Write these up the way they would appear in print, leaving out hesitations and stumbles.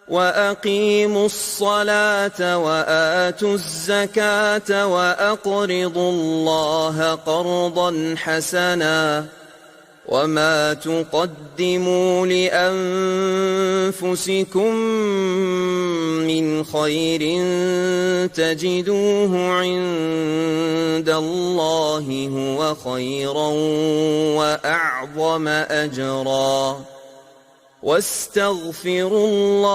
وَأَقِيمُوا الصَّلَاةَ وَآتُوا الزَّكَاةَ وَأَقْرِضُوا اللَّهَ قَرْضًا حَسَنًا وَمَا تُقَدِّمُوا لِأَنفُسِكُم مِّنْ خَيْرٍ تَجِدُوهُ عِندَ اللَّهِ هُوَ خَيْرًا وَأَعْظَمَ أَجْرًا وَاسْتَغْفِرُوا اللَّهَ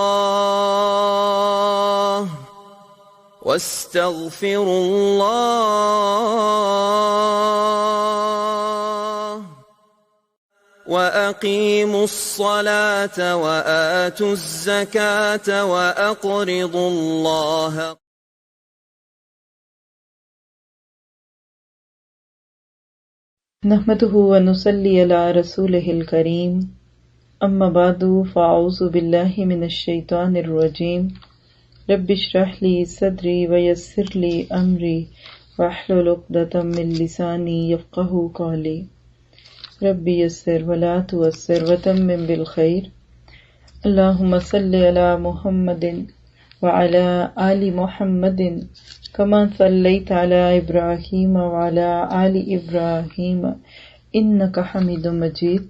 وَأَقِيمُوا الصَّلَاةَ وَآتُوا الزَّكَاةَ وَأَقْرِضُوا اللَّهَ. نحمده ونصلي على رسوله الكريم اما بعد فاعوذ بالله من الشيطان الرجيم رب اشرح لي صدري ويسر لي امري واحلل عقدة من لساني يفقهوا قولي رب يسر ولا تعسر وتمم بالخير اللهم صل على محمد وعلى آل محمد كما صليت على إبراهيم وعلى آل إبراهيم إنك حميد مجيد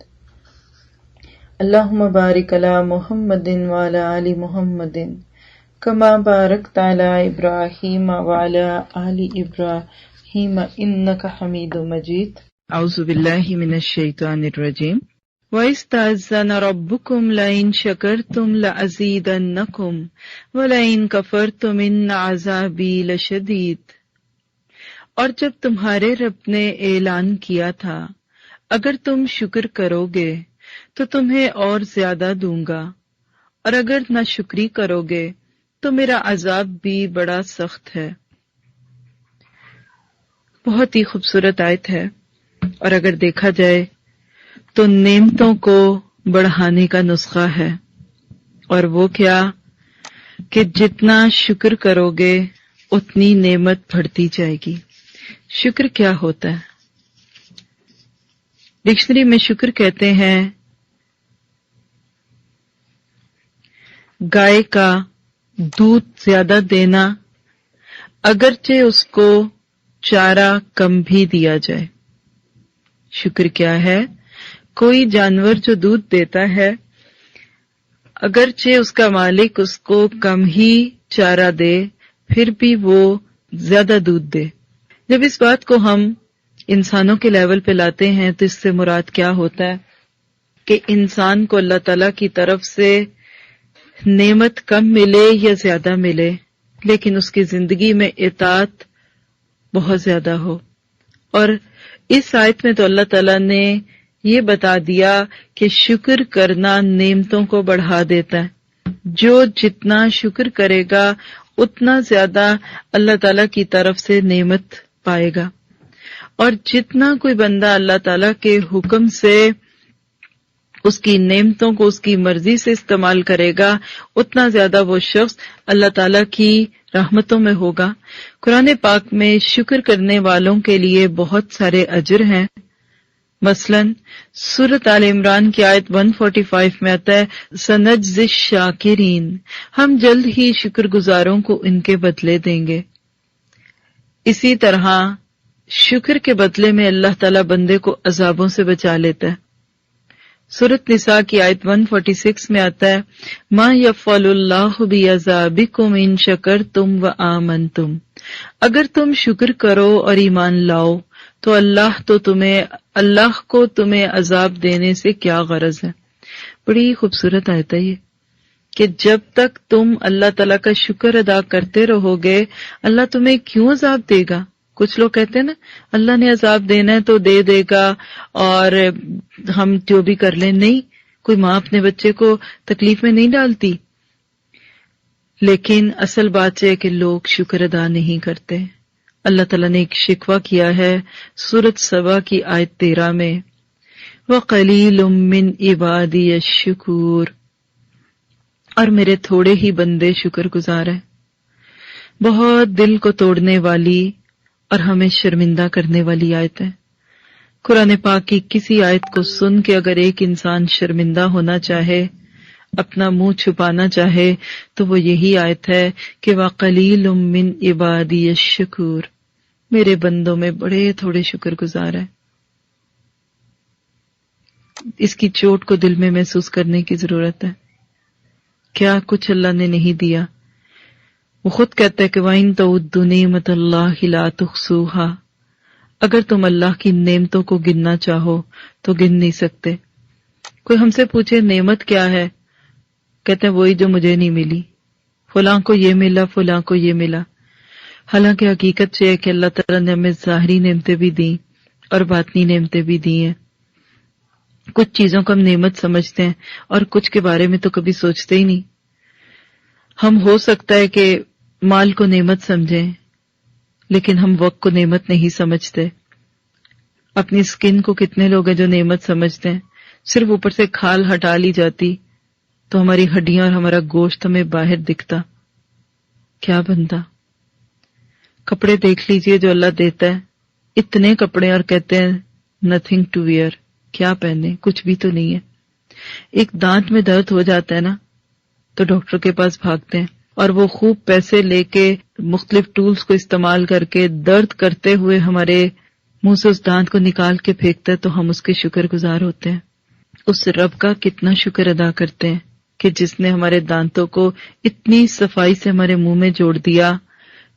اللهم بارك على محمد وعلى آل محمد كما باركت على إبراهيم وعلى آل إبراهيم إنك حميد مجيد. اعوذ باللہ من الشیطان الرجیم وَإِذْ تَأَذَّنَ رَبُّكُمْ لَئِن شَكَرْتُمْ لَأَزِيدَنَّكُمْ وَلَئِن كَفَرْتُمْ إِنَّ عَذَابِي لَشَدِيدٌ۔ اور جب تمہارے رب نے اعلان کیا تھا اگر تم شکر کرو گے تو تمہیں اور زیادہ دوں گا، اور اگر نہ شکری کرو گے تو میرا عذاب بھی بڑا سخت ہے۔ بہت ہی خوبصورت آیت ہے، اور اگر دیکھا جائے تو نعمتوں کو بڑھانے کا نسخہ ہے، اور وہ کیا کہ جتنا شکر کرو گے اتنی نعمت بڑھتی جائے گی۔ شکر کیا ہوتا ہے؟ ڈکشنری میں شکر کہتے ہیں گائے کا دودھ زیادہ دینا اگرچہ اس کو چارہ کم بھی دیا جائے۔ شکر کیا ہے؟ کوئی جانور جو دودھ دیتا ہے اگرچہ اس کا مالک اس کو کم ہی چارہ دے پھر بھی وہ زیادہ دودھ دے۔ جب اس بات کو ہم انسانوں کے لیول پہ لاتے ہیں تو اس سے مراد کیا ہوتا ہے کہ انسان کو اللہ تعالیٰ کی طرف سے نعمت کم ملے یا زیادہ ملے لیکن اس کی زندگی میں اطاعت بہت زیادہ ہو۔ اور اس آیت میں تو اللہ تعالیٰ نے یہ بتا دیا کہ شکر کرنا نعمتوں کو بڑھا دیتا ہے۔ جو جتنا شکر کرے گا اتنا زیادہ اللہ تعالیٰ کی طرف سے نعمت پائے گا، اور جتنا کوئی بندہ اللہ تعالیٰ کے حکم سے اس کی نعمتوں کو اس کی مرضی سے استعمال کرے گا اتنا زیادہ وہ شخص اللہ تعالیٰ کی رحمتوں میں ہوگا۔ قرآن پاک میں شکر کرنے والوں کے لیے بہت سارے اجر ہیں۔ مثلا سورۃ آل عمران کی آیت 145 میں آتا ہے سنجزی الشاکرین، ہم جلد ہی شکر گزاروں کو ان کے بدلے دیں گے۔ اسی طرح شکر کے بدلے میں اللہ تعالیٰ بندے کو عذابوں سے بچا لیتا ہے۔ سورۃ نساء کی آیت 146 میں آتا ہے ما یفعل اللہ بعذابکم ان شکرتم وآمنتم، اگر تم شکر کرو اور ایمان لاؤ تو اللہ کو تمہیں عذاب دینے سے کیا غرض ہے۔ بڑی خوبصورت آیت ہے یہ کہ جب تک تم اللہ تعالیٰ کا شکر ادا کرتے رہو گے اللہ تمہیں کیوں عذاب دے گا۔ کچھ لوگ کہتے ہیں نا اللہ نے عذاب دینا ہے تو دے دے گا اور ہم جو بھی کر لیں، نہیں، کوئی ماں اپنے بچے کو تکلیف میں نہیں ڈالتی، لیکن اصل بات یہ ہے کہ لوگ شکر ادا نہیں کرتے۔ اللہ تعالیٰ نے ایک شکوہ کیا ہے سورۃ سبا کی آیت 13 میں وَقَلِيلٌ مِّنْ عِبَادِيَ الشُّكُورُ، اور میرے تھوڑے ہی بندے شکر گزار ہیں۔ بہت دل کو توڑنے والی اور ہمیں شرمندہ کرنے والی آیت ہے۔ قرآن پاک کی کسی آیت کو سن کے اگر ایک انسان شرمندہ ہونا چاہے اپنا منہ چھپانا چاہے تو وہ یہی آیت ہے کہ وَقَلِيلٌ مِّنْ عِبَادِيَ الشَّكُورُ، میرے بندوں میں بڑے تھوڑے شکر گزار ہیں۔ اس کی چوٹ کو دل میں محسوس کرنے کی ضرورت ہے۔ کیا کچھ اللہ نے نہیں دیا۔ وہ خود کہتا ہے کہ وَإِن تَعُدُّوا نِعْمَتَ اللَّهِ لَا تُحْصُوهَا، اگر تم اللہ کی نعمتوں کو گننا چاہو تو گن نہیں سکتے۔ کوئی ہم سے پوچھے نعمت کیا ہے، کہتے ہیں وہی جو مجھے نہیں ملی، فلاں کو یہ ملا، فلاں کو یہ ملا۔ حالانکہ حقیقت یہ ہے کہ اللہ تعالیٰ نے ہمیں ظاہری نعمتیں بھی دیں اور باطنی نعمتیں بھی دی ہیں۔ کچھ چیزوں کو ہم نعمت سمجھتے ہیں اور کچھ کے بارے میں تو کبھی سوچتے ہی نہیں۔ ہم ہو سکتا ہے کہ مال کو نعمت سمجھیں، لیکن ہم وقت کو نعمت نہیں سمجھتے۔ اپنی سکن کو کتنے لوگ ہیں جو نعمت سمجھتے ہیں، صرف اوپر سے کھال ہٹا لی جاتی تو ہماری ہڈیاں اور ہمارا گوشت ہمیں باہر دکھتا، کیا بنتا۔ کپڑے دیکھ لیجئے جو اللہ دیتا ہے، اتنے کپڑے اور کہتے ہیں نتھنگ ٹو ویئر، کیا پہنے، کچھ بھی تو نہیں ہے۔ ایک دانت میں درد ہو جاتا ہے نا تو ڈاکٹر کے پاس بھاگتے ہیں اور وہ خوب پیسے لے کے مختلف ٹولز کو استعمال کر کے درد کرتے ہوئے ہمارے منہ سے اس دانت کو نکال کے پھینکتا ہے تو ہم اس کے شکر گزار ہوتے ہیں۔ اس رب کا کتنا شکر ادا کرتے ہیں کہ جس نے ہمارے دانتوں کو اتنی صفائی سے ہمارے منہ میں جوڑ دیا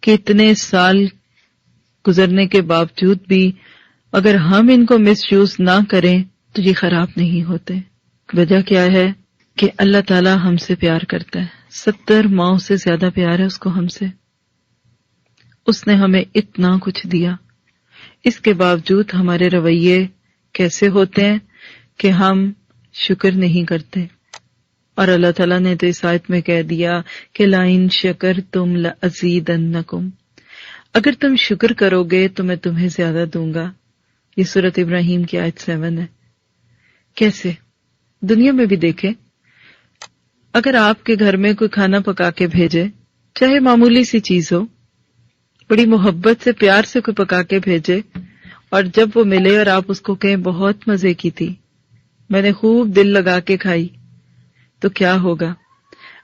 کہ اتنے سال گزرنے کے باوجود بھی اگر ہم ان کو مس یوز نہ کریں تو یہ خراب نہیں ہوتے۔ وجہ کیا ہے کہ اللہ تعالیٰ ہم سے پیار کرتا ہے، 70 ماؤں سے زیادہ پیار ہے اس کو ہم سے۔ اس نے ہمیں اتنا کچھ دیا، اس کے باوجود ہمارے رویے کیسے ہوتے ہیں کہ ہم شکر نہیں کرتے۔ اور اللہ تعالیٰ نے تو اس آیت میں کہہ دیا کہ لَئِن شَكَرْتُمْ لَأَزِيدَنَّكُمْ، اگر تم شکر کرو گے تو میں تمہیں زیادہ دوں گا۔ یہ سورۃ ابراہیم کی آیت 7 ہے۔ کیسے؟ دنیا میں بھی دیکھیں، اگر آپ کے گھر میں کوئی کھانا پکا کے بھیجے، چاہے معمولی سی چیز ہو، بڑی محبت سے پیار سے کوئی پکا کے بھیجے، اور جب وہ ملے اور آپ اس کو کہیں بہت مزے کی تھی، میں نے خوب دل لگا کے کھائی، تو کیا ہوگا؟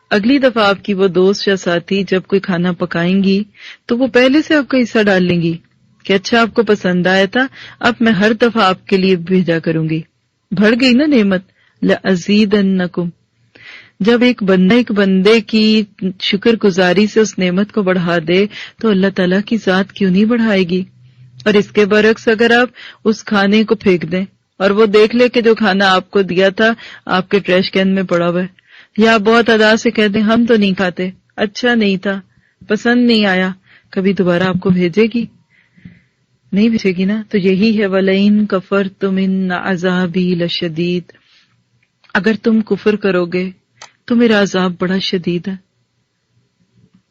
اگلی دفعہ آپ کی وہ دوست یا ساتھی جب کوئی کھانا پکائیں گی تو وہ پہلے سے آپ کا حصہ ڈال لیں گی کہ اچھا آپ کو پسند آیا تھا، اب میں ہر دفعہ آپ کے لیے بھیجا کروں گی۔ بڑھ گئی نا نعمت، لَأَزِيدَنَّكُمْ۔ جب ایک بندے کی شکر گزاری سے اس نعمت کو بڑھا دے تو اللہ تعالیٰ کی ذات کیوں نہیں بڑھائے گی؟ اور اس کے برعکس اگر آپ اس کھانے کو پھینک دیں اور وہ دیکھ لے کہ جو کھانا آپ کو دیا تھا آپ کے ٹریش کین میں پڑا ہوا ہے، یا آپ بہت ادا سے کہہ دیں ہم تو نہیں کھاتے، اچھا نہیں تھا، پسند نہیں آیا، کبھی دوبارہ آپ کو بھیجے گی؟ نہیں بھیجے گی نا۔ تو یہی ہے وَلَئِن كَفَرْتُمْ إِنَّ عَذَابِي لَشَدِيدٌ، اگر تم کفر کرو گے تو میرا عذاب بڑا شدید ہے۔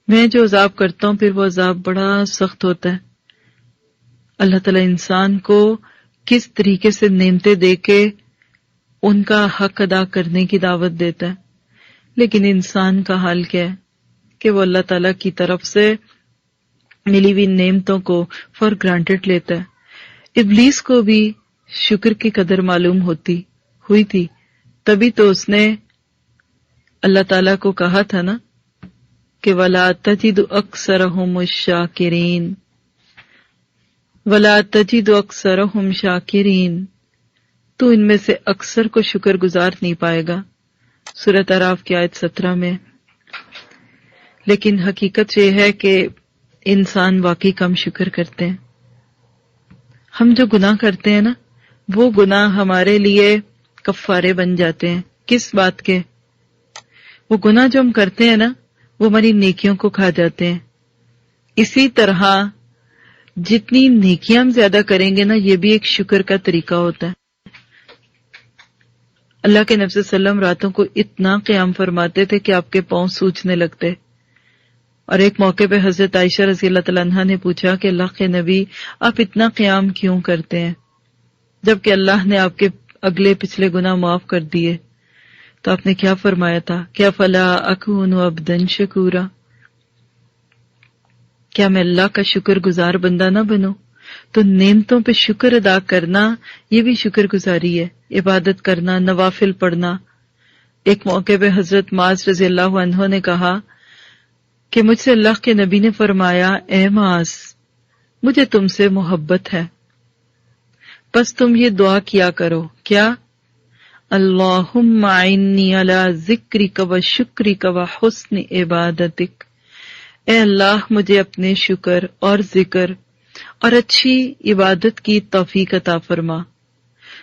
میں جو عذاب کرتا ہوں پھر وہ عذاب بڑا سخت ہوتا ہے۔ اللہ تعالیٰ انسان کو کس طریقے سے نعمتیں دے کے ان کا حق ادا کرنے کی دعوت دیتا ہے، لیکن انسان کا حال کیا ہے کہ وہ اللہ تعالیٰ کی طرف سے ملی ہوئی نعمتوں کو فار گرانٹڈ لیتا ہے۔ ابلیس کو بھی شکر کی قدر معلوم ہوئی تھی، تبھی تو اس نے اللہ تعالیٰ کو کہا تھا نا کہ وَلَا تَجِدُ أَكْثَرَهُمُ الشَّاكِرِينَ، وَلَا تَجِدُ أَكْثَرَهُمْ شَاكِرِينَ، تو ان میں سے اکثر کو شکر گزار نہیں پائے گا، سورۃ اعراف کی آیت 17 میں۔ لیکن حقیقت یہ ہے کہ انسان واقعی کم شکر کرتے ہیں۔ ہم جو گناہ کرتے ہیں نا وہ گناہ ہمارے لیے کفارے بن جاتے ہیں۔ کس بات کے؟ وہ گناہ جو ہم کرتے ہیں نا وہ ہماری نیکیوں کو کھا جاتے ہیں۔ اسی طرح جتنی نیکیاں ہم زیادہ کریں گے نا یہ بھی ایک شکر کا طریقہ ہوتا ہے۔ اللہ کے نبی صلی اللہ علیہ وسلم راتوں کو اتنا قیام فرماتے تھے کہ آپ کے پاؤں سوجنے لگتے، اور ایک موقع پہ حضرت عائشہ رضی اللہ تعالیٰ عنہا نے پوچھا کہ اللہ کے نبی آپ اتنا قیام کیوں کرتے ہیں جبکہ اللہ نے آپ کے اگلے پچھلے گناہ معاف کر دیے؟ تو آپ نے کیا فرمایا تھا کہ افلا اکون عبدا شکورا، کیا میں اللہ کا شکر گزار بندہ نہ بنوں؟ تو نعمتوں پہ شکر ادا کرنا یہ بھی شکر گزاری ہے، عبادت کرنا، نوافل پڑھنا، ایک موقع پہ حضرت معاذ رضی اللہ عنہ نے کہا کہ مجھ سے اللہ کے نبی نے فرمایا، اے معاذ، مجھے تم سے محبت ہے، بس تم یہ دعا کیا کرو، کیا؟ اللہم اعنی علی ذکرک و شکرک و حسن عبادتک، اے اللہ مجھے اپنے شکر اور ذکر اور اچھی عبادت کی توفیق عطا فرما۔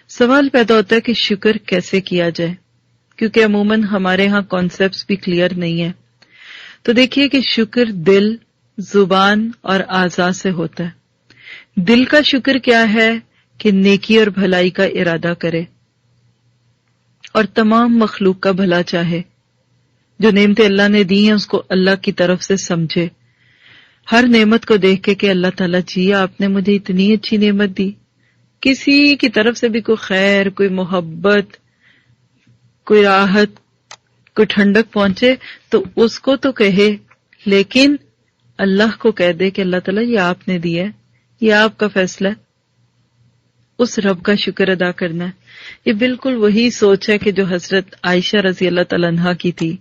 سوال پیدا ہوتا ہے کہ شکر کیسے کیا جائے، کیونکہ عموماً ہمارے ہاں کانسیپٹس بھی کلیئر نہیں ہیں۔ تو دیکھیے کہ شکر دل، زبان اور اعضاء سے ہوتا ہے۔ دل کا شکر کیا ہے کہ نیکی اور بھلائی کا ارادہ کرے اور تمام مخلوق کا بھلا چاہے، جو نعمتیں اللہ نے دی ہیں اس کو اللہ کی طرف سے سمجھے، ہر نعمت کو دیکھ کے کہ اللہ تعالیٰ جی آپ نے مجھے اتنی اچھی نعمت دی، کسی کی طرف سے بھی کوئی خیر، کوئی محبت، کوئی راحت، کوئی ٹھنڈک پہنچے تو اس کو تو کہے، لیکن اللہ کو کہہ دے کہ اللہ تعالیٰ یہ آپ نے دیا ہے، یہ آپ کا فیصلہ ہے، اس رب کا شکر ادا کرنا ہے۔ یہ بالکل وہی سوچ ہے کہ جو حضرت عائشہ رضی اللہ تعالیٰ عنہا کی تھی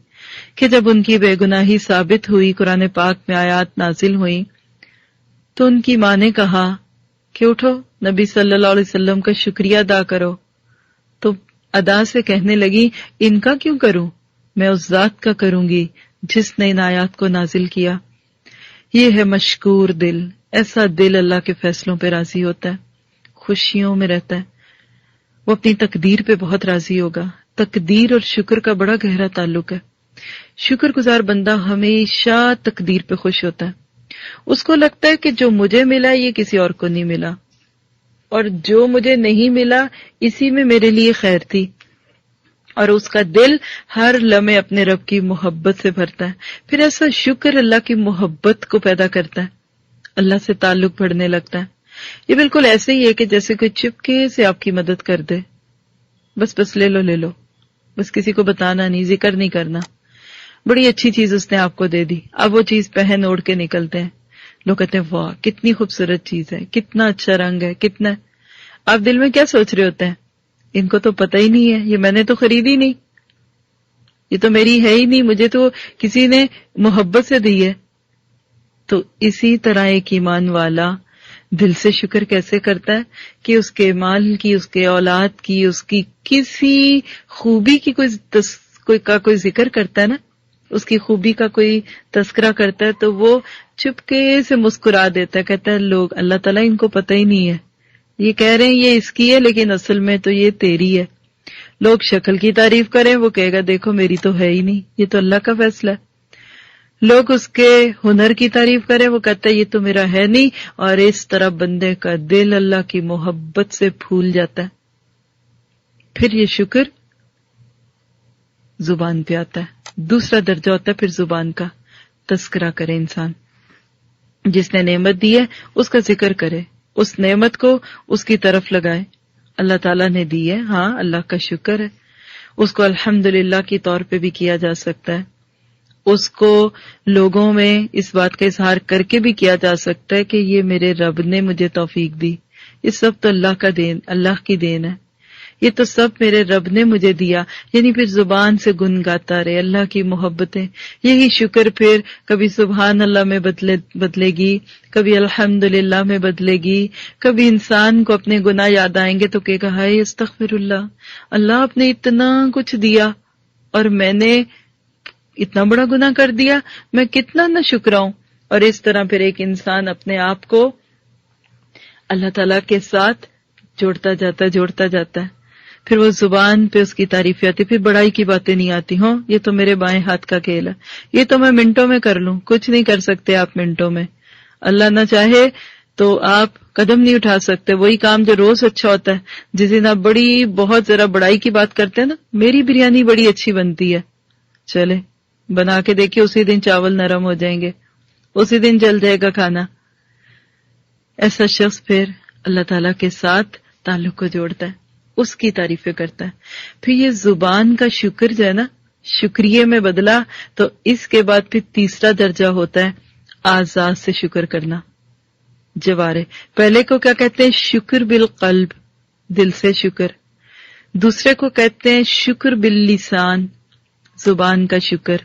کہ جب ان کی بے گناہی ثابت ہوئی، قرآن پاک میں آیات نازل ہوئی، تو ان کی ماں نے کہا کہ اٹھو نبی صلی اللہ علیہ وسلم کا شکریہ ادا کرو، تو ادا سے کہنے لگی ان کا کیوں کروں، میں اس ذات کا کروں گی جس نے ان آیات کو نازل کیا۔ یہ ہے مشکور دل، ایسا دل اللہ کے فیصلوں پہ راضی ہوتا ہے، خوشیوں میں رہتا ہے، وہ اپنی تقدیر پہ بہت راضی ہوگا۔ تقدیر اور شکر کا بڑا گہرا تعلق ہے۔ شکر گزار بندہ ہمیشہ تقدیر پہ خوش ہوتا ہے، اس کو لگتا ہے کہ جو مجھے ملا یہ کسی اور کو نہیں ملا، اور جو مجھے نہیں ملا اسی میں میرے لیے خیر تھی، اور اس کا دل ہر لمحے اپنے رب کی محبت سے بھرتا ہے۔ پھر ایسا شکر اللہ کی محبت کو پیدا کرتا ہے، اللہ سے تعلق بڑھنے لگتا ہے۔ یہ بالکل ایسے ہی ہے کہ جیسے کوئی چپکے سے آپ کی مدد کر دے، بس لے لو، بس کسی کو بتانا نہیں، ذکر نہیں کرنا، بڑی اچھی چیز اس نے آپ کو دے دی، اب وہ چیز پہن اوڑھ کے نکلتے ہیں، لوگ کہتے ہیں واہ کتنی خوبصورت چیز ہے، کتنا اچھا رنگ ہے، کتنا، آپ دل میں کیا سوچ رہے ہوتے ہیں؟ ان کو تو پتہ ہی نہیں ہے، یہ میں نے تو خریدی نہیں، یہ تو میری ہے ہی نہیں، مجھے تو کسی نے محبت سے دی ہے۔ تو اسی طرح ایک ایمان والا دل سے شکر کیسے کرتا ہے کہ اس کے مال کی، اس کے اولاد کی، اس کی کسی خوبی کی کوئی ذکر کرتا ہے نا، اس کی خوبی کا کوئی تذکرہ کرتا ہے تو وہ چپکے سے مسکرا دیتا ہے، کہتا ہے لوگ اللہ تعالیٰ ان کو پتہ ہی نہیں ہے، یہ کہہ رہے ہیں یہ اس کی ہے لیکن اصل میں تو یہ تیری ہے۔ لوگ شکل کی تعریف کریں، وہ کہے گا دیکھو میری تو ہے ہی نہیں، یہ تو اللہ کا فیصلہ ہے۔ لوگ اس کے ہنر کی تعریف کریں، وہ کہتا ہے یہ تو میرا ہے نہیں، اور اس طرح بندے کا دل اللہ کی محبت سے پھول جاتا ہے۔ پھر یہ شکر زبان پہ آتا ہے، دوسرا درجہ ہوتا ہے پھر زبان کا، تذکرہ کرے انسان، جس نے نعمت دی ہے اس کا ذکر کرے، اس نعمت کو اس کی طرف لگائے، اللہ تعالیٰ نے دی ہے، ہاں اللہ کا شکر ہے، اس کو الحمدللہ کی طور پہ بھی کیا جا سکتا ہے، اس کو لوگوں میں اس بات کا اظہار کر کے بھی کیا جا سکتا ہے کہ یہ میرے رب نے مجھے توفیق دی، یہ سب تو اللہ کی دین ہے، یہ تو سب میرے رب نے مجھے دیا، یعنی پھر زبان سے گنگاتا رہے اللہ کی محبتیں۔ یہی شکر پھر کبھی سبحان اللہ میں بدلے گی، کبھی الحمدللہ میں بدلے گی، کبھی انسان کو اپنے گناہ یاد آئیں گے تو کہے گا ہائے استغفر اللہ، اللہ آپ نے اتنا کچھ دیا اور میں نے اتنا بڑا گناہ کر دیا، میں کتنا نہ شکراؤں۔ اور اس طرح پھر ایک انسان اپنے آپ کو اللہ تعالیٰ کے ساتھ جوڑتا جاتا ہے، پھر وہ زبان پہ اس کی تعریفیں آتی، پھر بڑائی کی باتیں نہیں آتی، ہوں یہ تو میرے بائیں ہاتھ کا کھیل ہے، یہ تو میں منٹوں میں کر لوں، کچھ نہیں کر سکتے آپ منٹوں میں، اللہ نہ چاہے تو آپ قدم نہیں اٹھا سکتے۔ وہی کام جو روز اچھا ہوتا ہے، جس دن آپ بہت ذرا بڑائی کی بات کرتے ہیں نا، میری بریانی بڑی اچھی بنتی ہے، چلے بنا کے دیکھیے اسی دن چاول نرم ہو جائیں گے، اسی دن جل جائے گا کھانا۔ ایسا شخص پھر اللہ تعالیٰ کے ساتھ تعلق کو جوڑتا ہے، اس کی تعریفیں کرتا ہے۔ پھر یہ زبان کا شکر جو ہے نا، شکریہ میں بدلا، تو اس کے بعد پھر تیسرا درجہ ہوتا ہے اعضاء سے شکر کرنا، جوارے۔ پہلے کو کیا کہتے ہیں؟ شکر بالقلب، دل سے شکر۔ دوسرے کو کہتے ہیں شکر باللسان، زبان کا شکر،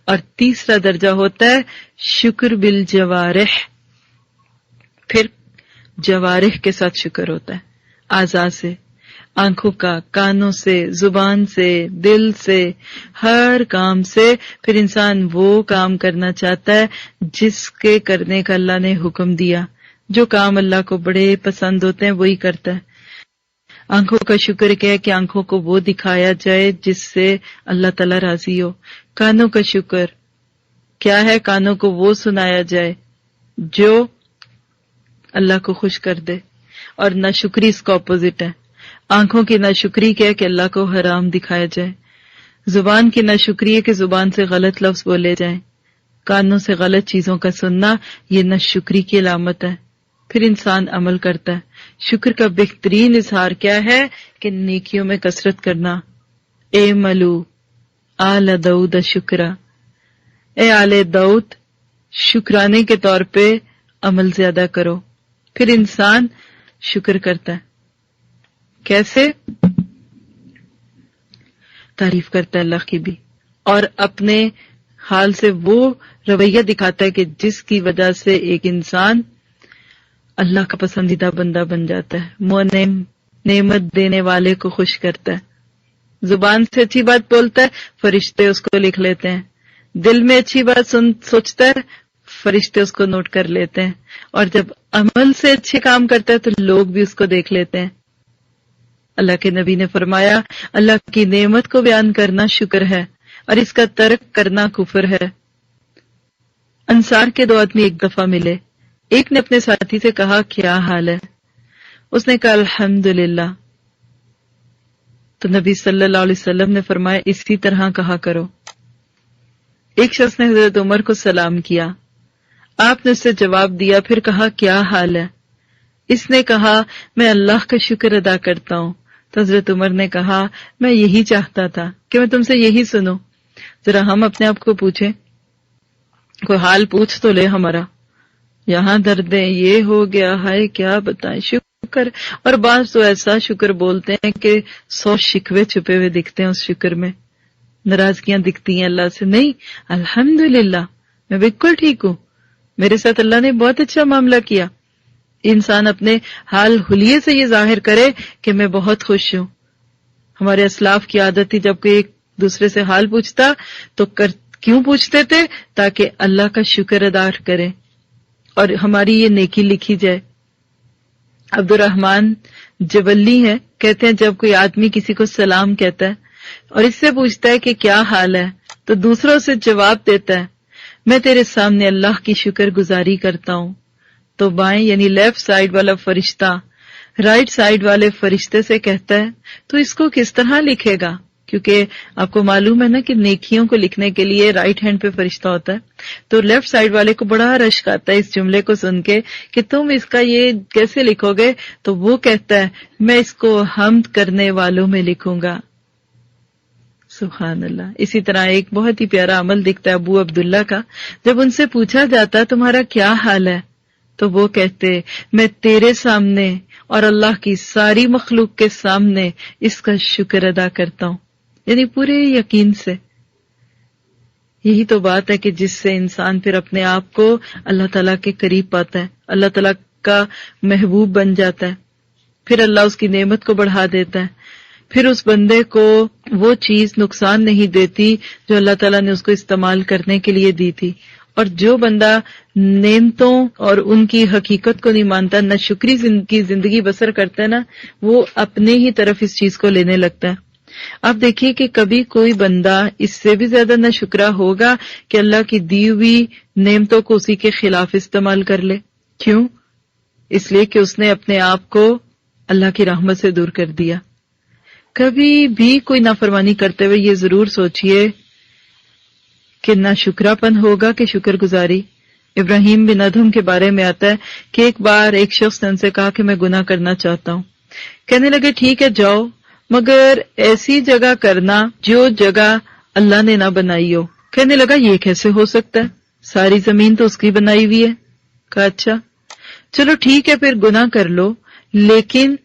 اور تیسرا درجہ ہوتا ہے شکر بالجوارح، پھر جوارح کے ساتھ شکر ہوتا ہے، اعضاء سے، آنکھوں کا، کانوں سے، زبان سے، دل سے، ہر کام سے۔ پھر انسان وہ کام کرنا چاہتا ہے جس کے کرنے کا اللہ نے حکم دیا، جو کام اللہ کو بڑے پسند ہوتے ہیں وہی کرتا ہے۔ آنکھوں کا شکر کیا ہے کہ آنکھوں کو وہ دکھایا جائے جس سے اللہ تعالیٰ راضی ہو۔ کانوں کا شکر کیا ہے؟ کانوں کو وہ سنایا جائے جو اللہ کو خوش کر دے، اور ناشکری اس کا اپوزٹ ہے۔ آنکھوں کی ناشکری کیا ہے کہ اللہ کو حرام دکھایا جائے۔ زبان کی ناشکری ہے کہ زبان سے غلط لفظ بولے جائیں۔ کانوں سے غلط چیزوں کا سننا یہ ناشکری کی علامت ہے۔ پھر انسان عمل کرتا ہے۔ شکر کا بہترین اظہار کیا ہے کہ نیکیوں میں کثرت کرنا۔ اعملو آل داؤد شکرا، اے آل داؤد شکرانے کے طور پہ عمل زیادہ کرو۔ پھر انسان شکر کرتا ہے، کیسے؟ تعریف کرتا ہے اللہ کی بھی، اور اپنے حال سے وہ رویہ دکھاتا ہے کہ جس کی وجہ سے ایک انسان اللہ کا پسندیدہ بندہ بن جاتا ہے، منعم، نعمت دینے والے کو خوش کرتا ہے۔ زبان سے اچھی بات بولتا ہے، فرشتے اس کو لکھ لیتے ہیں۔ دل میں اچھی بات سوچتا ہے، فرشتے اس کو نوٹ کر لیتے ہیں، اور جب عمل سے اچھے کام کرتا ہے تو لوگ بھی اس کو دیکھ لیتے ہیں۔ اللہ کے نبی نے فرمایا، اللہ کی نعمت کو بیان کرنا شکر ہے، اور اس کا ترک کرنا کفر ہے۔ انصار کے دو آدمی ایک دفعہ ملے، ایک نے اپنے ساتھی سے کہا کیا حال ہے؟ اس نے کہا الحمدللہ۔ تو نبی صلی اللہ علیہ وسلم نے فرمایا اسی طرح کہا کرو۔ ایک شخص نے حضرت عمر کو سلام کیا، آپ نے اس سے جواب دیا، پھر کہا کیا حال ہے؟ اس نے کہا میں اللہ کا شکر ادا کرتا ہوں۔ تو حضرت عمر نے کہا میں یہی چاہتا تھا کہ میں تم سے یہی سنوں۔ ذرا ہم اپنے آپ کو پوچھیں، کوئی حال پوچھ تو لے ہمارا، یہاں دردیں، یہ ہو گیا، ہائے کیا بتائیں شکر۔ اور بعض تو ایسا شکر بولتے ہیں کہ 100 شکوے چھپے ہوئے دکھتے ہیں اس شکر میں، ناراضگیاں دکھتی ہیں اللہ سے۔ نہیں، الحمدللہ میں بالکل ٹھیک ہوں، میرے ساتھ اللہ نے بہت اچھا معاملہ کیا۔ انسان اپنے حال حلیے سے یہ ظاہر کرے کہ میں بہت خوش ہوں۔ ہمارے اسلاف کی عادت تھی جب کوئی ایک دوسرے سے حال پوچھتا تو کیوں پوچھتے تھے؟ تاکہ اللہ کا شکر ادا کریں اور ہماری یہ نیکی لکھی جائے۔ عبد الرحمن جبلی ہے، کہتے ہیں جب کوئی آدمی کسی کو سلام کہتا ہے اور اس سے پوچھتا ہے کہ کیا حال ہے، تو دوسروں سے جواب دیتا ہے میں تیرے سامنے اللہ کی شکر گزاری کرتا ہوں، تو بائیں یعنی لیفٹ سائڈ والا فرشتہ رائٹ سائڈ والے فرشتے سے کہتا ہے تو اس کو کس طرح لکھے گا؟ کیونکہ آپ کو معلوم ہے نا کہ نیکیوں کو لکھنے کے لیے رائٹ ہینڈ پہ فرشتہ ہوتا ہے، تو لیفٹ سائڈ والے کو بڑا رشک آتا ہے اس جملے کو سن کے کہ تم اس کا یہ کیسے لکھو گے؟ تو وہ کہتا ہے میں اس کو حمد کرنے والوں میں لکھوں گا۔ سبحان اللہ۔ اسی طرح ایک بہت ہی پیارا عمل دکھتا ہے ابو عبداللہ کا، جب ان سے پوچھا جاتا تمہارا کیا حال ہے تو وہ کہتے میں تیرے سامنے اور اللہ کی ساری مخلوق کے سامنے اس کا شکر ادا کرتا ہوں، یعنی پورے یقین سے۔ یہی تو بات ہے کہ جس سے انسان پھر اپنے آپ کو اللہ تعالیٰ کے قریب پاتا ہے، اللہ تعالیٰ کا محبوب بن جاتا ہے، پھر اللہ اس کی نعمت کو بڑھا دیتا ہے، پھر اس بندے کو وہ چیز نقصان نہیں دیتی جو اللہ تعالیٰ نے اس کو استعمال کرنے کے لیے دی تھی۔ اور جو بندہ نعمتوں اور ان کی حقیقت کو نہیں مانتا، نہ شکری کی زندگی بسر کرتا ہے نا، وہ اپنے ہی طرف اس چیز کو لینے لگتا ہے۔ آپ دیکھیے کہ کبھی کوئی بندہ اس سے بھی زیادہ نہ شکرا ہوگا کہ اللہ کی دی ہوئی نعمتوں کو اسی کے خلاف استعمال کر لے۔ کیوں؟ اس لیے کہ اس نے اپنے آپ کو اللہ کی رحمت سے دور کر دیا۔ کبھی بھی کوئی نافرمانی کرتے ہوئے یہ ضرور سوچئے کہ نہ شکرا پن ہوگا کہ شکر گزاری۔ ابراہیم بن ادہم کے بارے میں آتا ہے کہ ایک بار ایک شخص نے ان سے کہا کہ میں گناہ کرنا چاہتا ہوں۔ کہنے لگے ٹھیک ہے جاؤ، مگر ایسی جگہ کرنا جو جگہ اللہ نے نہ بنائی ہو۔ کہنے لگا یہ کیسے ہو سکتا ہے، ساری زمین تو اس کی بنائی ہوئی ہے۔ کہا اچھا چلو ٹھیک ہے پھر گناہ کر لو، لیکن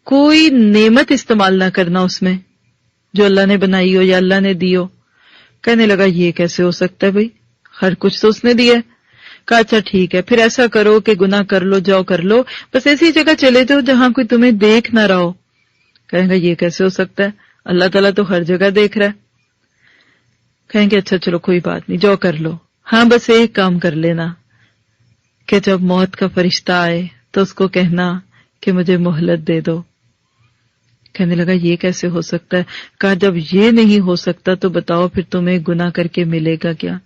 کوئی نعمت استعمال نہ کرنا اس میں جو اللہ نے بنائی ہو یا اللہ نے دی ہو۔ کہنے لگا یہ کیسے ہو سکتا ہے بھائی، ہر کچھ تو اس نے دیا ہے۔ کہا اچھا ٹھیک ہے، پھر ایسا کرو کہ گناہ کر لو، جاؤ کر لو، بس ایسی جگہ چلے جاؤ جہاں کوئی تمہیں دیکھ نہ رہا ہو۔ کہیں گے یہ کیسے ہو سکتا ہے، اللہ تعالیٰ تو ہر جگہ دیکھ رہا ہے۔ کہیں گے اچھا چلو کوئی بات نہیں، جاؤ کر لو، ہاں بس ایک کام کر لینا کہ جب موت کا فرشتہ آئے تو اس کو کہنا کہ مجھے مہلت دے دو۔ کہنے لگا یہ کیسے ہو سکتا ہے؟ کہا جب یہ نہیں ہو سکتا تو بتاؤ پھر تمہیں گناہ کر کے ملے گا کیا؟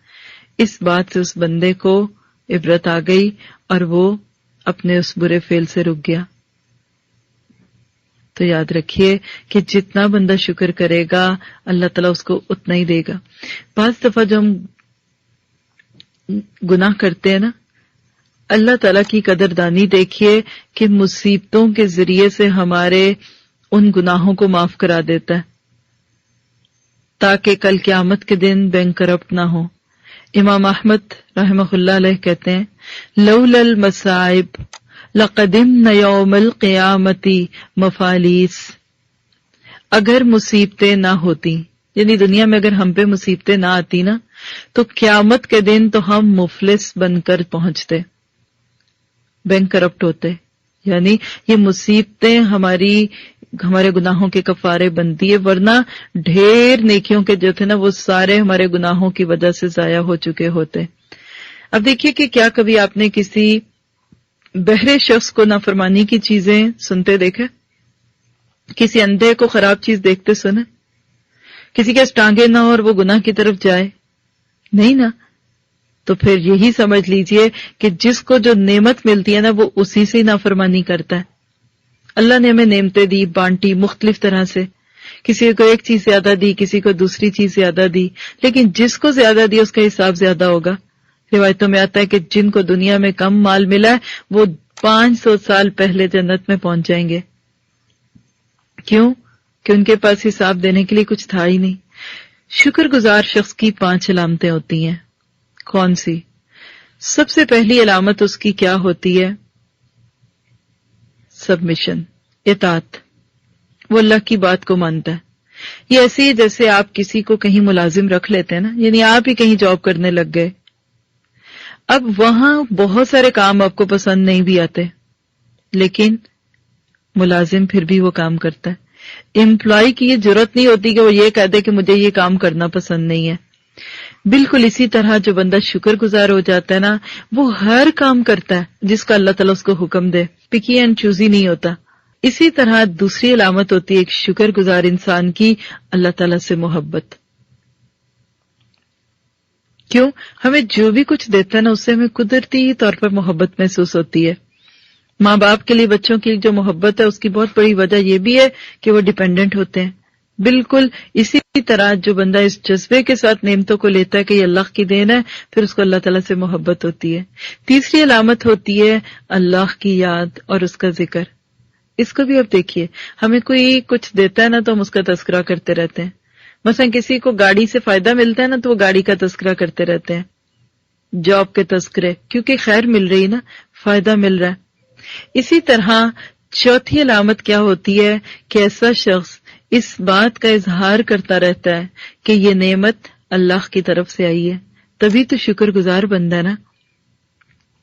اس بات سے اس بندے کو عبرت آ گئی اور وہ اپنے اس برے فعل سے رک گیا۔ تو یاد رکھیے کہ جتنا بندہ شکر کرے گا اللہ تعالیٰ اس کو اتنا ہی دے گا۔ بعض دفعہ جو ہم گناہ کرتے ہیں نا، اللہ تعالیٰ کی قدردانی دیکھیے کہ مصیبتوں کے ذریعے سے ہمارے ان گناہوں کو معاف کرا دیتا ہے تاکہ کل قیامت کے دن بینک کرپٹ نہ ہو۔ امام احمد رحمہ اللہ علیہ کہتے ہیں لولا المصائب لقدمنا یوم القیامت مفالس، اگر مصیبتیں نہ ہوتی، یعنی دنیا میں اگر ہم پہ مصیبتیں نہ آتی نا تو قیامت کے دن تو ہم مفلس بن کر پہنچتے، بینک کرپٹ ہوتے۔ یعنی یہ مصیبتیں ہمارے گناہوں کے کفارے بنتی ہے، ورنہ ڈھیر نیکیوں کے جو تھے نا وہ سارے ہمارے گناہوں کی وجہ سے ضائع ہو چکے ہوتے۔ اب دیکھیے کہ کیا کبھی آپ نے کسی بہرے شخص کو نافرمانی کی چیزیں سنتے دیکھے؟ کسی اندھے کو خراب چیز دیکھتے سنے؟ کسی کے ٹانگیں نہ ہو اور وہ گناہ کی طرف جائے؟ نہیں نا۔ تو پھر یہی سمجھ لیجئے کہ جس کو جو نعمت ملتی ہے نا وہ اسی سے نافرمانی کرتا ہے۔ اللہ نے ہمیں نعمتیں دی، بانٹی مختلف طرح سے، کسی کو ایک چیز زیادہ دی، کسی کو دوسری چیز زیادہ دی، لیکن جس کو زیادہ دی اس کا حساب زیادہ ہوگا۔ روایتوں میں آتا ہے کہ جن کو دنیا میں کم مال ملا ہے وہ 500 سال پہلے جنت میں پہنچ جائیں گے۔ کیوں؟ کہ ان کے پاس حساب دینے کے لیے کچھ تھا ہی نہیں۔ شکر گزار شخص کی 5 علامتیں ہوتی ہیں۔ کون سی؟ سب سے پہلی علامت اس کی کیا ہوتی ہے؟ سبمیشن، اطاعت۔ وہ اللہ کی بات کو مانتا ہے۔ یہ ایسے ہی جیسے آپ کسی کو کہیں ملازم رکھ لیتے ہیں نا، یعنی آپ ہی کہیں جاب کرنے لگ گئے، اب وہاں بہت سارے کام آپ کو پسند نہیں بھی آتے، لیکن ملازم پھر بھی وہ کام کرتا ہے۔ امپلائی کی یہ جرات نہیں ہوتی کہ وہ یہ کہہ دے کہ مجھے یہ کام کرنا پسند نہیں ہے۔ بالکل اسی طرح جو بندہ شکر گزار ہو جاتا ہے نا وہ ہر کام کرتا ہے جس کا اللہ تعالیٰ اس کو حکم دے، پکی اینڈ چوزی نہیں ہوتا۔ اسی طرح دوسری علامت ہوتی ہے ایک شکر گزار انسان کی، اللہ تعالیٰ سے محبت۔ کیوں؟ ہمیں جو بھی کچھ دیتا ہے نا اس سے ہمیں قدرتی طور پر محبت محسوس ہوتی ہے۔ ماں باپ کے لیے بچوں کی جو محبت ہے اس کی بہت بڑی وجہ یہ بھی ہے کہ وہ ڈیپینڈنٹ ہوتے ہیں۔ بالکل اسی طرح جو بندہ اس جذبے کے ساتھ نعمتوں کو لیتا ہے کہ یہ اللہ کی دین ہے، پھر اس کو اللہ تعالیٰ سے محبت ہوتی ہے۔ تیسری علامت ہوتی ہے اللہ کی یاد اور اس کا ذکر۔ اس کو بھی آپ دیکھیے، ہمیں کوئی کچھ دیتا ہے نا تو ہم اس کا تذکرہ کرتے رہتے ہیں۔ مثلا کسی کو گاڑی سے فائدہ ملتا ہے نا تو وہ گاڑی کا تذکرہ کرتے رہتے ہیں، جاب کے تذکرے، کیونکہ خیر مل رہی نا، فائدہ مل رہا ہے۔ اسی طرح چوتھی علامت کیا ہوتی ہے کہ ایسا شخص اس بات کا اظہار کرتا رہتا ہے کہ یہ نعمت اللہ کی طرف سے آئی ہے، تبھی تو شکر گزار بندہ نا۔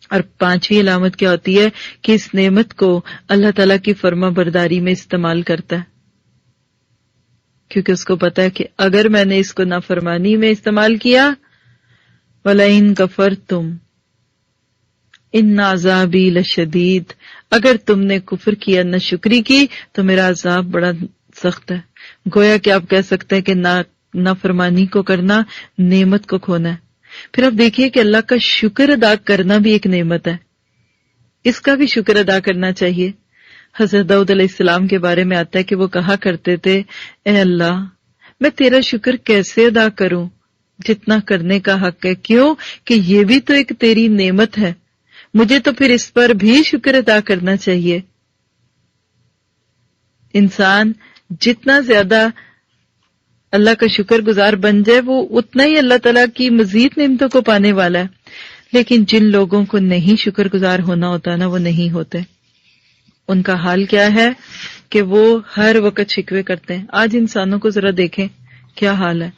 اور پانچویں علامت کیا ہوتی ہے کہ اس نعمت کو اللہ تعالیٰ کی فرما برداری میں استعمال کرتا ہے، کیونکہ اس کو پتا ہے کہ اگر میں نے اس کو نافرمانی میں استعمال کیا، وَلَئِن كَفَرْتُمْ إِنَّ عَذَابِي لَشَدِيدٌ، اگر تم نے کفر کیا، نہ شکری کی، تو میرا عذاب بڑا سخت ہے۔ گویا کہ آپ کہہ سکتے ہیں کہ نافرمانی کو کرنا نعمت کو کھونا ہے۔ پھر آپ دیکھیے کہ اللہ کا شکر ادا کرنا بھی ایک نعمت ہے، اس کا بھی شکر ادا کرنا چاہیے۔ حضرت داؤد علیہ السلام کے بارے میں آتا ہے کہ وہ کہا کرتے تھے، اے اللہ میں تیرا شکر کیسے ادا کروں جتنا کرنے کا حق ہے، کیوں کہ یہ بھی تو ایک تیری نعمت ہے، مجھے تو پھر اس پر بھی شکر ادا کرنا چاہیے۔ انسان جتنا زیادہ اللہ کا شکر گزار بن جائے وہ اتنا ہی اللہ تعالیٰ کی مزید نعمتوں کو پانے والا ہے، لیکن جن لوگوں کو نہیں شکر گزار ہونا ہوتا نا وہ نہیں ہوتے۔ ان کا حال کیا ہے کہ وہ ہر وقت شکوے کرتے ہیں۔ آج انسانوں کو ذرا دیکھیں کیا حال ہے،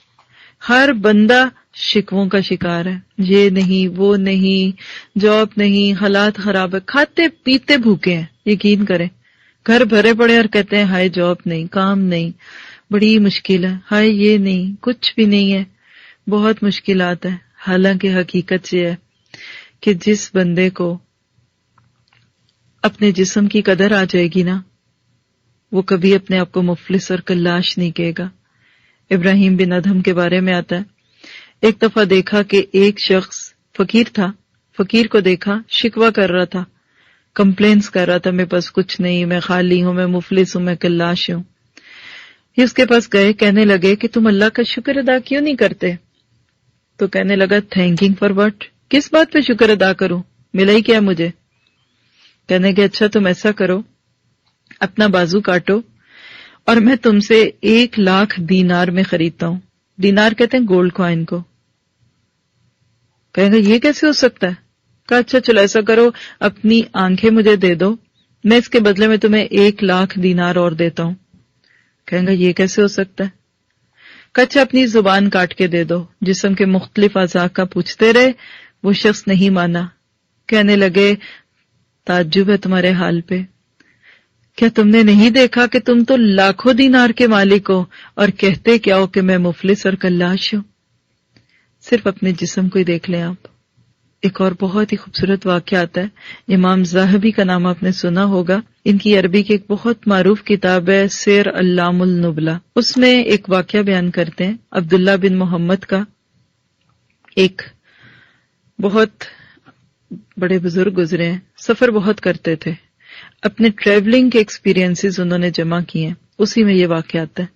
ہر بندہ شکووں کا شکار ہے، یہ نہیں وہ نہیں، جاب نہیں، حالات خراب ہے، کھاتے پیتے بھوکے ہیں، یقین کریں، گھر بھرے پڑے اور کہتے ہیں ہائے جاب نہیں، کام نہیں، بڑی مشکل ہے، ہائے یہ نہیں، کچھ بھی نہیں ہے، بہت مشکلات ہیں۔ حالانکہ حقیقت یہ ہے کہ جس بندے کو اپنے جسم کی قدر آ جائے گی نا، وہ کبھی اپنے آپ کو مفلس اور کلاش نہیں کہے گا۔ ابراہیم بن ادہم کے بارے میں آتا ہے، ایک دفعہ دیکھا کہ ایک شخص فقیر تھا، فقیر کو دیکھا شکوہ کر رہا تھا، کمپلینس کر رہا تھا، میرے پاس کچھ نہیں، میں خالی ہوں، میں مفلس ہوں، میں کلاش ہوں۔ یہ اس کے پاس گئے، کہنے لگے کہ تم اللہ کا شکر ادا کیوں نہیں کرتے؟ تو کہنے لگا تھینکنگ فار واٹ، کس بات پہ شکر ادا کروں، ملا ہی کیا مجھے؟ کہنے کہ اچھا تم ایسا کرو، اپنا بازو کاٹو اور میں تم سے 1,00,000 دینار میں خریدتا ہوں۔ دینار کہتے ہیں گولڈ کوائن کو۔ کہیں گے یہ کیسے ہو سکتا ہے؟ کہا اچھا چلو ایسا کرو، اپنی آنکھیں مجھے دے دو، میں اس کے بدلے میں تمہیں 1,00,000 دینار اور دیتا ہوں۔ کہیں گے یہ کیسے ہو سکتا ہے؟ کہا اچھا اپنی زبان کاٹ کے دے دو۔ جسم کے مختلف اعضاء کا پوچھتے رہے، وہ شخص نہیں مانا۔ کہنے لگے تعجب ہے تمہارے حال پہ، کیا تم نے نہیں دیکھا کہ تم تو لاکھوں دینار کے مالک ہو اور کہتے کیا ہو کہ میں مفلس اور کلاش ہوں؟ صرف اپنے جسم کو ہی دیکھ لیں آپ۔ ایک اور بہت ہی خوبصورت واقعہ آتا ہے، امام ذہبی کا نام آپ نے سنا ہوگا، ان کی عربی کی ایک بہت معروف کتاب ہے سیر علام النبلہ، اس میں ایک واقعہ بیان کرتے ہیں عبداللہ بن محمد کا۔ ایک بہت بڑے بزرگ گزرے ہیں، سفر بہت کرتے تھے، اپنے ٹریولنگ کے ایکسپیرینسز انہوں نے جمع کیے ہیں، اسی میں یہ واقعہ آتا ہے۔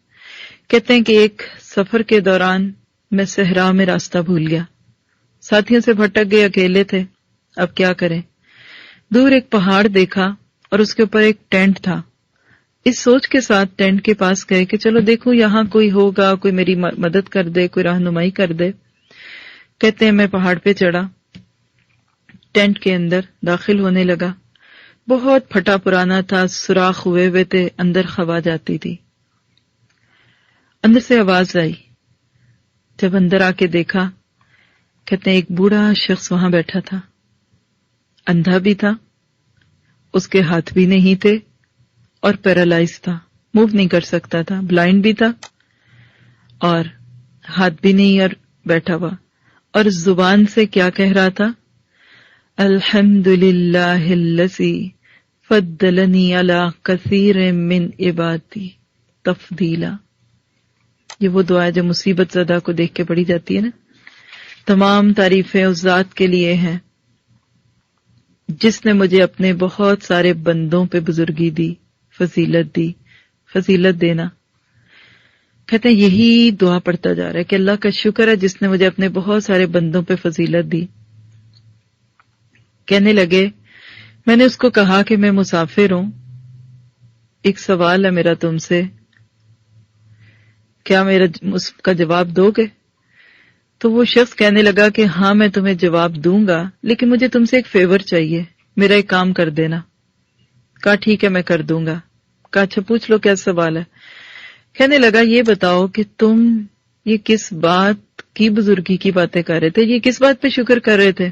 کہتے ہیں کہ ایک سفر کے دوران میں صحرا میں راستہ بھول گیا، ساتھیوں سے بھٹک گئے، اکیلے تھے، اب کیا کریں؟ دور ایک پہاڑ دیکھا اور اس کے اوپر ایک ٹینٹ تھا، اس سوچ کے ساتھ ٹینٹ کے پاس گئے کہ چلو دیکھوں یہاں کوئی ہوگا، کوئی میری مدد کر دے، کوئی رہنمائی کر دے۔ کہتے ہیں میں پہاڑ پہ چڑھا، ٹینٹ کے اندر داخل ہونے لگا، بہت پھٹا پرانا تھا، سوراخ ہوئے تھے، اندر ہوا جاتی تھی۔ اندر سے آواز آئی، جب اندر آ کے دیکھا، کہتے ہیں ایک بوڑھا شخص وہاں بیٹھا تھا، اندھا بھی تھا، اس کے ہاتھ بھی نہیں تھے اور پیرالائز تھا، موو نہیں کر سکتا تھا، بلائنڈ بھی تھا اور ہاتھ بھی نہیں اور بیٹھا ہوا، اور زبان سے کیا کہہ رہا تھا؟ الحمدللہ الذی فضلنی علی کثیر من عبادی تفضیلا۔ یہ وہ دعا ہے جو مصیبت زدہ کو دیکھ کے پڑھی جاتی ہے نا، تمام تعریفیں اس ذات کے لیے ہیں جس نے مجھے اپنے بہت سارے بندوں پہ بزرگی دی، فضیلت دی۔ فضیلت دینا، کہتے ہیں یہی دعا پڑھتا جا رہا ہے کہ اللہ کا شکر ہے جس نے مجھے اپنے بہت سارے بندوں پہ فضیلت دی۔ کہنے لگے میں نے اس کو کہا کہ میں مسافر ہوں، ایک سوال ہے میرا تم سے، کیا میرا اس کا جواب دو گے؟ تو وہ شخص کہنے لگا کہ ہاں میں تمہیں جواب دوں گا، لیکن مجھے تم سے ایک فیور چاہیے، میرا ایک کام کر دینا۔ کہا ٹھیک ہے میں کر دوں گا۔ کہا اچھا پوچھ لو کیا سوال ہے؟ کہنے لگا یہ بتاؤ کہ تم یہ کس بات کی بزرگی کی باتیں کر رہے تھے، یہ کس بات پہ شکر کر رہے تھے؟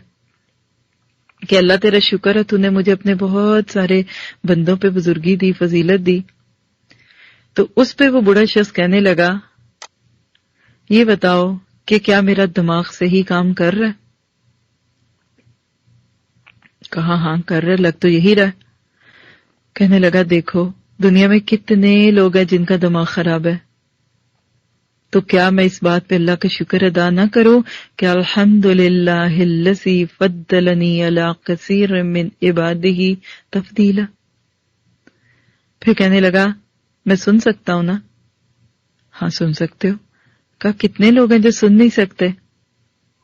کہ اللہ تیرا شکر ہے تو نے مجھے اپنے بہت سارے بندوں پہ بزرگی دی، فضیلت دی۔ تو اس پہ وہ بڑا شخص کہنے لگا یہ بتاؤ کہ کیا میرا دماغ صحیح کام کر رہا ہے؟ کہا ہاں کر رہا ہے، لگ تو یہی رہا ہے۔ کہنے لگا دیکھو دنیا میں کتنے لوگ ہیں جن کا دماغ خراب ہے، تو کیا میں اس بات پہ اللہ کا شکر ادا نہ کروں کہ الحمدللہ الذی فضلنی علی کثیر من عبادہ تفضیلا؟ پھر کہنے لگا میں سن سکتا ہوں نا؟ ہاں سن سکتے ہو۔ کہا کتنے لوگ ہیں جو سن نہیں سکتے،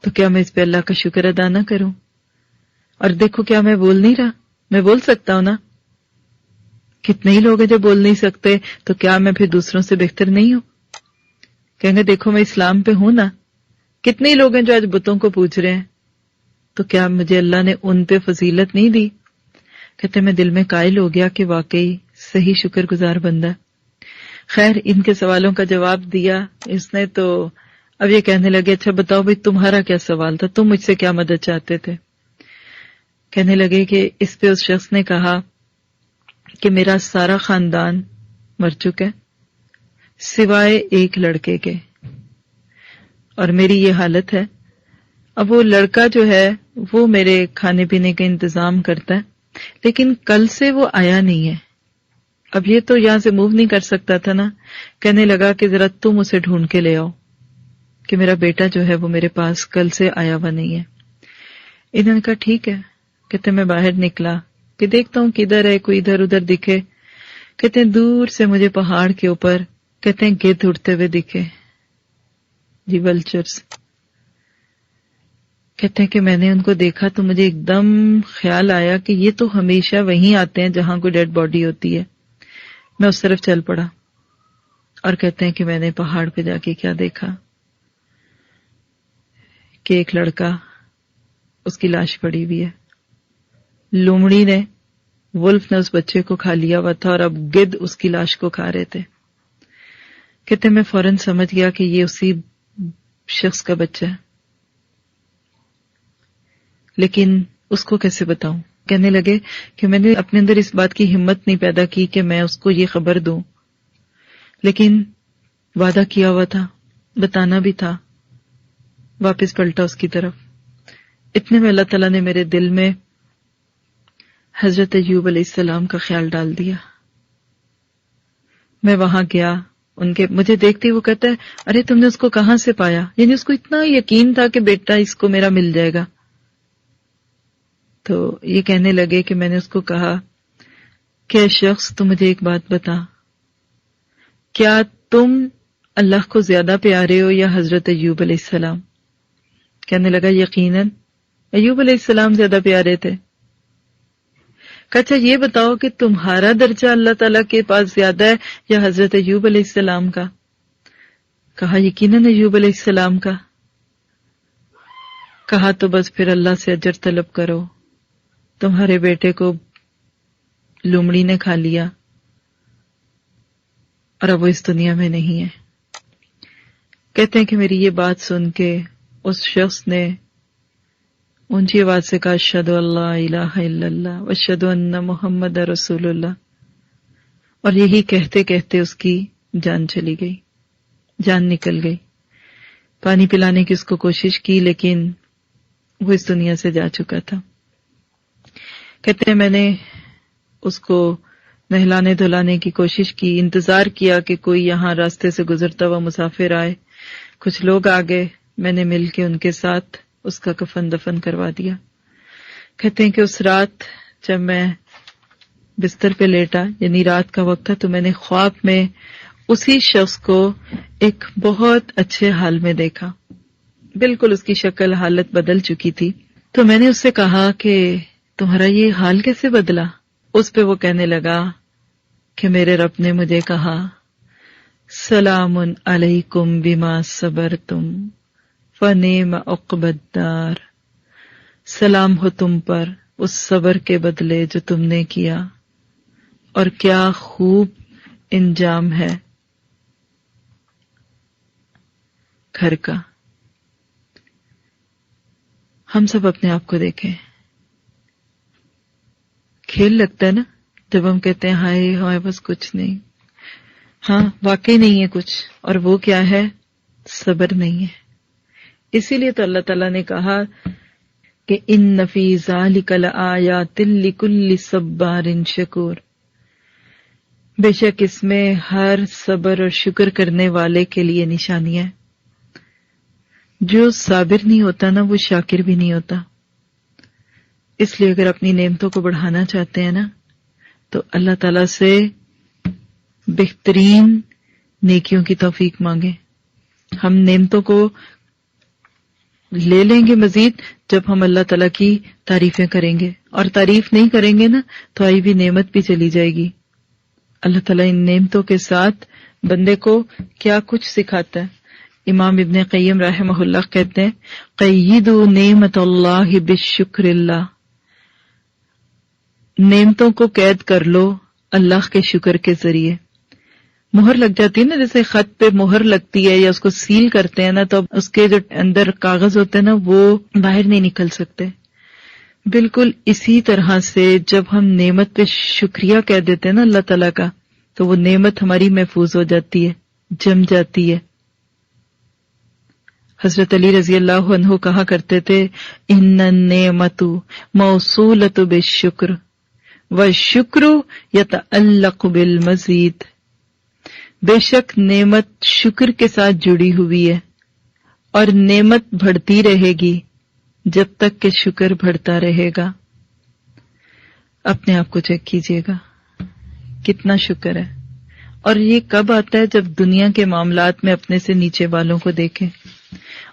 تو کیا میں اس پہ اللہ کا شکر ادا نہ کروں؟ اور دیکھو کیا میں بول نہیں رہا، میں بول سکتا ہوں نا؟ کتنے ہی لوگ ہیں جو بول نہیں سکتے، تو کیا میں پھر دوسروں سے بہتر نہیں ہوں؟ کہیں گے دیکھو میں اسلام پہ ہوں نا، کتنے ہی لوگ ہیں جو آج بتوں کو پوچھ رہے ہیں، تو کیا مجھے اللہ نے ان پہ فضیلت نہیں دی؟ کہتے میں دل میں قائل ہو گیا کہ واقعی صحیح شکر گزار بندہ۔ خیر ان کے سوالوں کا جواب دیا، اس نے تو اب یہ کہنے لگے اچھا بتاؤ بھائی تمہارا کیا سوال تھا، تم مجھ سے کیا مدد چاہتے تھے؟ کہنے لگے کہ اس پہ اس شخص نے کہا کہ میرا سارا خاندان مر چکا ہے سوائے ایک لڑکے کے، اور میری یہ حالت ہے. اب وہ لڑکا جو ہے وہ میرے کھانے پینے کا انتظام کرتا ہے، لیکن کل سے وہ آیا نہیں ہے. اب یہ تو یہاں سے موو نہیں کر سکتا تھا نا. کہنے لگا کہ ذرا تم اسے ڈھونڈ کے لے آؤ کہ میرا بیٹا جو ہے وہ میرے پاس کل سے آیا ہوا نہیں ہے. انہوں نے کہا ٹھیک ہے. کہتے میں باہر نکلا کہ دیکھتا ہوں کدھر ہے، کوئی ادھر ادھر دکھے. کہتے ہیں دور سے مجھے پہاڑ کے اوپر کہتے ہیں گدھ اڑتے ہوئے دکھے، جی ولچرز. کہتے ہیں کہ میں نے ان کو دیکھا تو مجھے ایک دم خیال آیا کہ یہ تو ہمیشہ وہیں آتے ہیں جہاں کوئی ڈیڈ باڈی ہوتی ہے. میں اس طرف چل پڑا اور کہتے ہیں کہ میں نے پہاڑ پہ جا کے کیا دیکھا کہ ایک لڑکا اس کی لاش پڑی ہوئی ہے. لومڑی نے، ولف نے اس بچے کو کھا لیا ہوا تھا اور اب گدھ اس کی لاش کو کھا رہے تھے. کہتے میں فوراً سمجھ گیا کہ یہ اسی شخص کا بچہ ہے، لیکن اس کو کیسے بتاؤں. کہنے لگے کہ میں نے اپنے اندر اس بات کی ہمت نہیں پیدا کی کہ میں اس کو یہ خبر دوں، لیکن وعدہ کیا ہوا تھا، بتانا بھی تھا. واپس پلٹا اس کی طرف. اتنے میں اللہ تعالیٰ نے میرے دل میں حضرت ایوب علیہ السلام کا خیال ڈال دیا. میں وہاں گیا، ان کے مجھے دیکھتے وہ کہتا ہے ارے تم نے اس کو کہاں سے پایا؟ یعنی اس کو اتنا یقین تھا کہ بیٹا اس کو میرا مل جائے گا. تو یہ کہنے لگے کہ میں نے اس کو کہا کہ اے شخص تو مجھے ایک بات بتا، کیا تم اللہ کو زیادہ پیارے ہو یا حضرت ایوب علیہ السلام؟ کہنے لگا یقیناً ایوب علیہ السلام زیادہ پیارے تھے. کہا اچھا یہ بتاؤ کہ تمہارا درجہ اللہ تعالیٰ کے پاس زیادہ ہے یا حضرت ایوب علیہ السلام کا؟ کہا یقیناً ایوب علیہ السلام کا. کہا تو بس پھر اللہ سے اجر طلب کرو، تمہارے بیٹے کو لومڑی نے کھا لیا اور اب وہ اس دنیا میں نہیں ہے. کہتے ہیں کہ میری یہ بات سن کے اس شخص نے اونچی آواز سے کہا اشہد ان لا الہ الا اللہ واشہد ان محمد رسول اللہ، اور یہی کہتے کہتے اس کی جان چلی گئی، جان نکل گئی. پانی پلانے کی اس کو کوشش کی لیکن وہ اس دنیا سے جا چکا تھا. کہتے ہیں میں نے اس کو نہلانے دھلانے کی کوشش کی، انتظار کیا کہ کوئی یہاں راستے سے گزرتا ہوا مسافر آئے. کچھ لوگ آ گئے، میں نے مل کے ان کے ساتھ اس کا کفن دفن کروا دیا. کہتے ہیں کہ اس رات جب میں بستر پہ لیٹا، یعنی رات کا وقت تھا، تو میں نے خواب میں اسی شخص کو ایک بہت اچھے حال میں دیکھا. بالکل اس کی شکل حالت بدل چکی تھی. تو میں نے اس سے کہا کہ تمہارا یہ حال کیسے بدلا؟ اس پہ وہ کہنے لگا کہ میرے رب نے مجھے کہا سلام علیکم بما صبرتم فنعم عقبی الدار، سلام ہو تم پر اس صبر کے بدلے جو تم نے کیا، اور کیا خوب انجام ہے گھر کا. ہم سب اپنے آپ کو دیکھیں، کھیل لگتا ہے نا جب ہم کہتے ہیں ہائے ہائے بس کچھ نہیں. ہاں واقعی نہیں ہے کچھ، اور وہ کیا ہے؟ صبر نہیں ہے. اسی لیے تو اللہ تعالیٰ نے کہا کہ ان فی ذلک لآیات لکل صبار شکور، بے شک اس میں ہر صبر اور شکر کرنے والے کے لیے نشانیاں. جو صابر نہیں ہوتا نا وہ شاکر بھی نہیں ہوتا. اس لیے اگر اپنی نعمتوں کو بڑھانا چاہتے ہیں نا تو اللہ تعالیٰ سے بہترین نیکیوں کی توفیق مانگیں. ہم نعمتوں کو لے لیں گے مزید جب ہم اللہ تعالیٰ کی تعریفیں کریں گے، اور تعریف نہیں کریں گے نا تو آئی بھی نعمت بھی چلی جائے گی. اللہ تعالیٰ ان نعمتوں کے ساتھ بندے کو کیا کچھ سکھاتا ہے. امام ابن قیم رحمہ اللہ کہتے ہیں قیدوا نعمت اللہ بالشکر اللہ، نعمتوں کو قید کر لو اللہ کے شکر کے ذریعے. مہر لگ جاتی ہے نا، جیسے خط پہ مہر لگتی ہے یا اس کو سیل کرتے ہیں نا، تو اس کے جو اندر کاغذ ہوتے ہیں نا وہ باہر نہیں نکل سکتے. بالکل اسی طرح سے جب ہم نعمت پہ شکریہ کہہ دیتے ہیں نا اللہ تعالیٰ کا، تو وہ نعمت ہماری محفوظ ہو جاتی ہے، جم جاتی ہے. حضرت علی رضی اللہ عنہ کہا کرتے تھے ان النعمت موصولۃ بالشکر والشکر یتعلق بالمزید. بے شک نعمت شکر کے ساتھ جڑی ہوئی ہے اور نعمت بڑھتی رہے گی جب تک کہ شکر بڑھتا رہے گا. اپنے آپ کو چیک کیجئے گا کتنا شکر ہے. اور یہ کب آتا ہے؟ جب دنیا کے معاملات میں اپنے سے نیچے والوں کو دیکھیں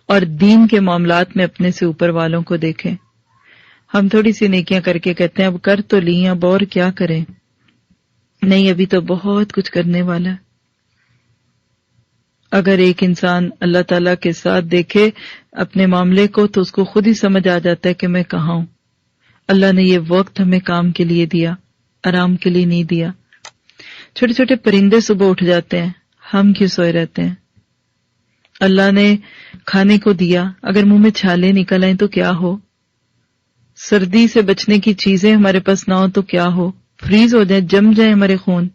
اور دین کے معاملات میں اپنے سے اوپر والوں کو دیکھیں. ہم تھوڑی سی نیکیاں کر کے کہتے ہیں اب کر تو لی، اب اور کیا کریں. نہیں، ابھی تو بہت کچھ کرنے والا ہے. اگر ایک انسان اللہ تعالیٰ کے ساتھ دیکھے اپنے معاملے کو تو اس کو خود ہی سمجھ آ جاتا ہے کہ میں کہاں ہوں. اللہ نے یہ وقت ہمیں کام کے لیے دیا، آرام کے لیے نہیں دیا. چھوٹے چھوٹے پرندے صبح اٹھ جاتے ہیں، ہم کیوں سوئے رہتے ہیں؟ اللہ نے کھانے کو دیا، اگر منہ میں چھالے نکل آئیں تو کیا ہو؟ سردی سے بچنے کی چیزیں ہمارے پاس نہ ہو تو کیا ہو؟ فریز ہو جائیں، جم جائیں ہمارے خون.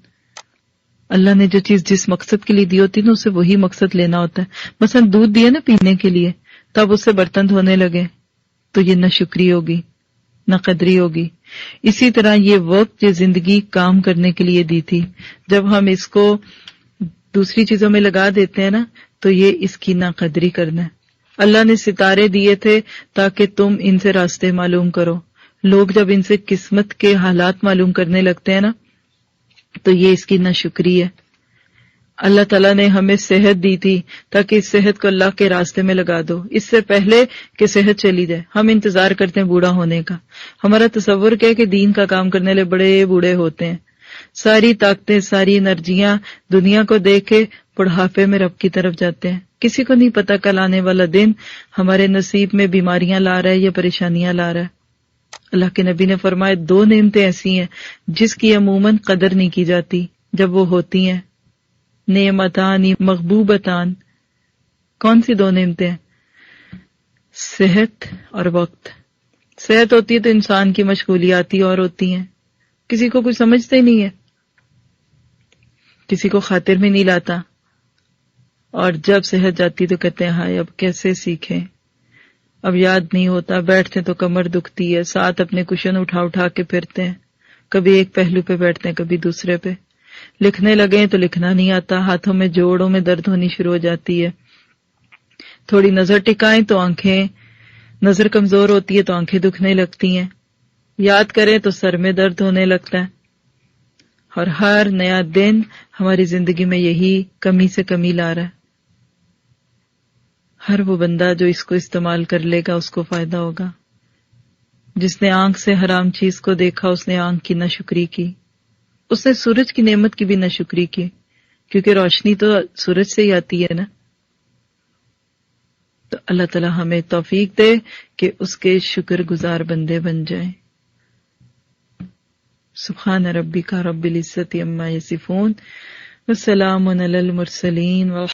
اللہ نے جو چیز جس مقصد کے لیے دی ہوتی ہے نا اسے وہی مقصد لینا ہوتا ہے. مثلا دودھ دیا نا پینے کے لیے، تب اس سے برتن دھونے لگے تو یہ نہ شکری ہوگی نہ قدری ہوگی. اسی طرح یہ وقت، یہ زندگی کام کرنے کے لیے دی تھی، جب ہم اس کو دوسری چیزوں میں لگا دیتے ہیں نا تو یہ اس کی نہ قدری کرنا ہے. اللہ نے ستارے دیے تھے تاکہ تم ان سے راستے معلوم کرو. لوگ جب ان سے قسمت کے حالات معلوم کرنے لگتے ہیں نا تو یہ اس کی ناشکری ہے. اللہ تعالیٰ نے ہمیں صحت دی تھی تاکہ اس صحت کو اللہ کے راستے میں لگا دو، اس سے پہلے کہ صحت چلی جائے. ہم انتظار کرتے ہیں بوڑھا ہونے کا. ہمارا تصور کیا ہے کہ دین کا کام کرنے لے بڑے بوڑھے ہوتے ہیں. ساری طاقتیں، ساری انرجیاں دنیا کو دیکھ کے بڑھاپے میں رب کی طرف جاتے ہیں. کسی کو نہیں پتا کل آنے والا دن ہمارے نصیب میں بیماریاں لا رہا ہے یا پریشانیاں لا رہا ہے. اللہ کے نبی نے فرمایا 2 نعمتیں ایسی ہیں جس کی عموماً قدر نہیں کی جاتی جب وہ ہوتی ہیں. نعمتان محبوبتان. کون سی 2 نعمتیں ہیں؟ صحت اور وقت. صحت ہوتی ہے تو انسان کی مشغولیات ہی اور ہوتی ہیں، کسی کو کچھ سمجھتے ہی نہیں ہے، کسی کو خاطر میں نہیں لاتا. اور جب صحت جاتی تو کہتے ہیں ہائے اب کیسے سیکھیں، اب یاد نہیں ہوتا. بیٹھتے تو کمر دکھتی ہے، ساتھ اپنے کشن اٹھا اٹھا کے پھرتے ہیں، کبھی ایک پہلو پہ بیٹھتے ہیں کبھی دوسرے پہ. لکھنے لگے تو لکھنا نہیں آتا، ہاتھوں میں جوڑوں میں درد ہونی شروع ہو جاتی ہے. تھوڑی نظر ٹکائیں تو آنکھیں، نظر کمزور ہوتی ہے تو آنکھیں دکھنے لگتی ہیں. یاد کریں تو سر میں درد ہونے لگتا ہے. اور ہر نیا دن ہماری زندگی میں یہی کمی سے کمی لا رہا ہے. ہر وہ بندہ جو اس کو استعمال کر لے گا اس کو فائدہ ہوگا. جس نے آنکھ سے حرام چیز کو دیکھا اس نے آنکھ کی ناشکری کی. اس نے سورج کی نعمت کی بھی ناشکری کی، کیونکہ روشنی تو سورج سے ہی آتی ہے نا. تو اللہ تعالی ہمیں توفیق دے کہ اس کے شکر گزار بندے بن جائیں. سبحان ربک رب العزت عما یصفون وسلام علی المرسلین